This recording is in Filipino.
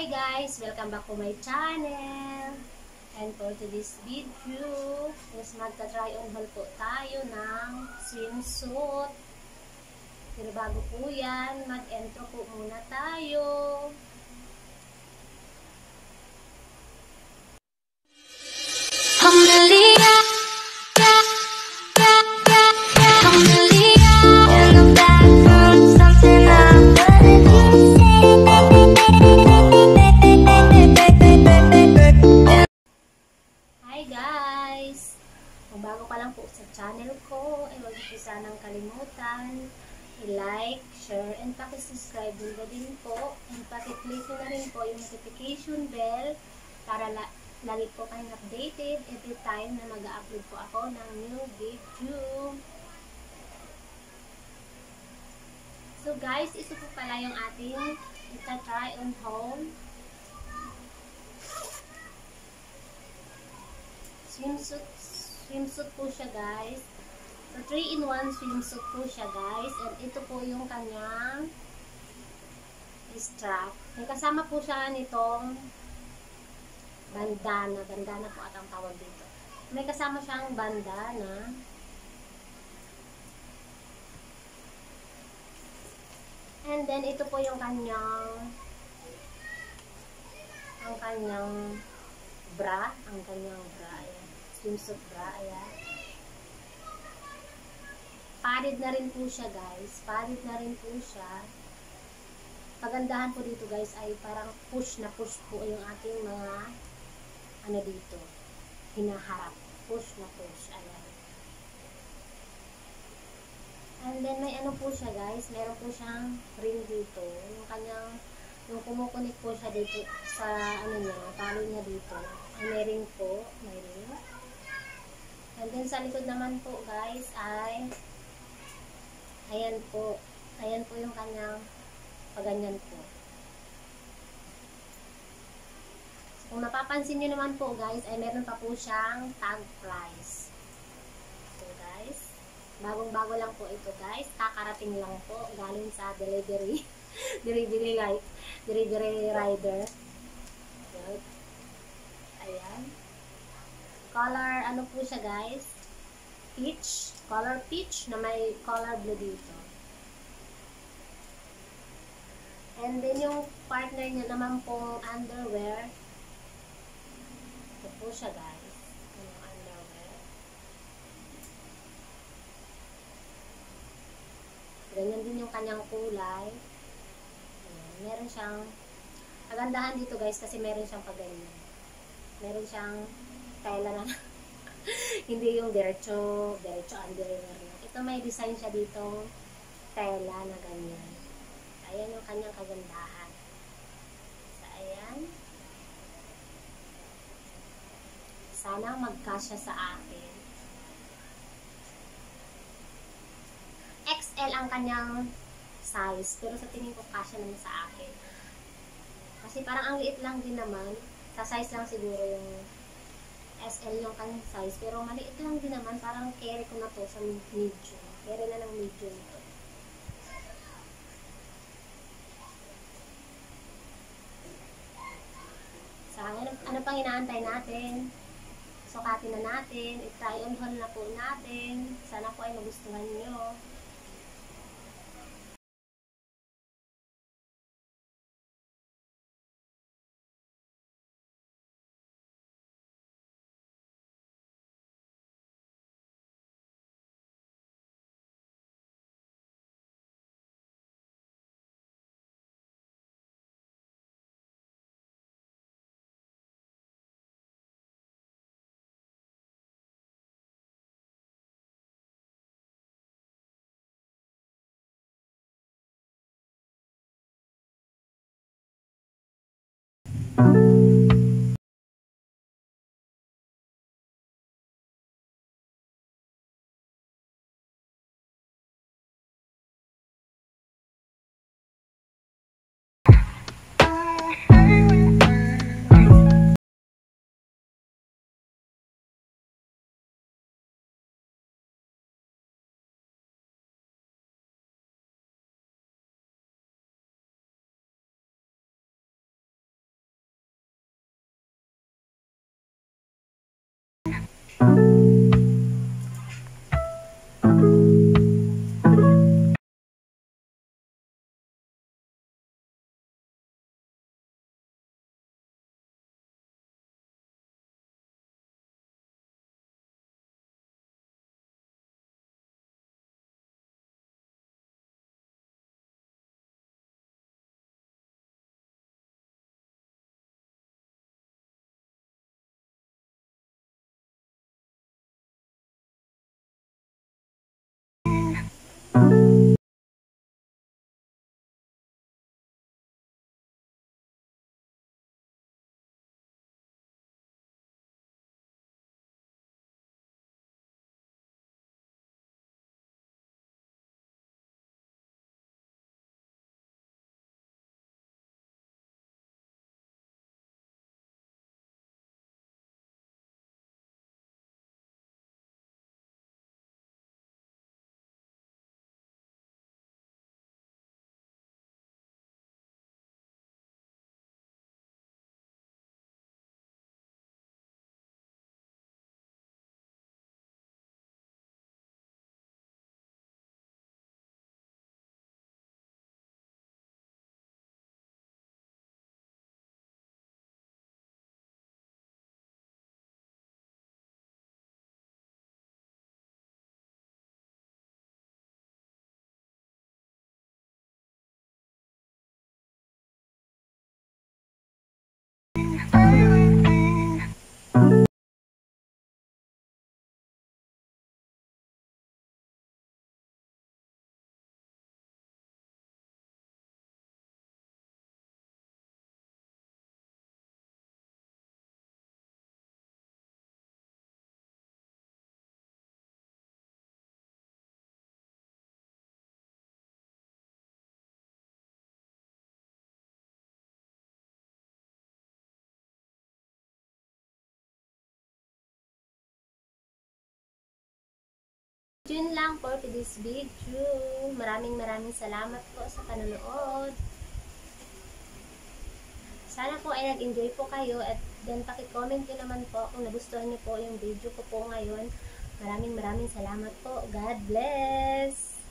Hi guys! Welcome back to my channel. And for today's video is magta-try on haul po tayo ng swimsuit. Pero bago po yan, mag-intro po muna tayo. Hi guys! Kung bago ka lang po sa channel ko, ay huwag po sanang kalimutan i-like, share, and paki-subscribe din po. And paki-click na rin po yung notification bell para lagi po kayong updated every time na mag-upload po ako ng new video. So guys, ito po pala yung ating ita-try on haul. Swimsuit po siya guys. So 3-in-1 swimsuit po siya guys. And ito po yung kanyang strap. May kasama po siya nitong bandana. Bandana po at ang tawag dito. May kasama siyang bandana. And then ito po yung kanyang bra. Ang kanyang bra. Ayan. Swimsuit bra. Ayan. Padded na rin po siya guys. Padded na rin po siya. Pagandahan po dito guys ay parang push na push po yung ating mga ano dito. Hinaharap. Push na push. Ayan. And then may ano po siya guys. Meron po siyang ring dito. Yung kanyang yung kumukunik po siya dito sa ano niya. Talo niya dito. Ay may ring po. May ring. And then sa likod naman po guys ay ayan po. Ayan po yung kanyang paganyan po. So, kung mapapansin nyo naman po guys, ay meron pa po siyang tag price. So guys, bagong-bago lang po ito guys. Kakarating lang po. Galing sa delivery. delivery rider. Good. Ayan. Color, ano po siya guys? Peach. Color peach na may color blue dito. And then yung partner niya naman pong underwear. Ito po siya guys. Yung underwear. Ganyan din yung kanyang kulay. Ayan. Meron siyang kagandahan dito guys kasi meron siyang paganyan. Meron siyang tela na hindi yung diretso underwear. Ito may design siya dito tela na ganyan. Ayan yung kanyang kagandahan. So, ayan. Sana magkasya sa akin. XL ang kanyang size. Pero sa tingin ko kasya naman sa akin. Kasi parang ang liit lang din naman. Sa size lang siguro yung SL yung kanyang size. Pero maliit lang din naman. Parang carry ko na to sa medium. Carry na ng medium to. So, ano pang inaantay natin? Sukatin na natin. I-try on haul na po natin. Sana po ay magustuhan nyo. Yun lang for today's video. Maraming salamat po sa panonood. Sana po ay nag-enjoy po kayo at then paki-comment nyo naman po kung nagustuhan nyo po yung video ko po ngayon. Maraming salamat po. God bless!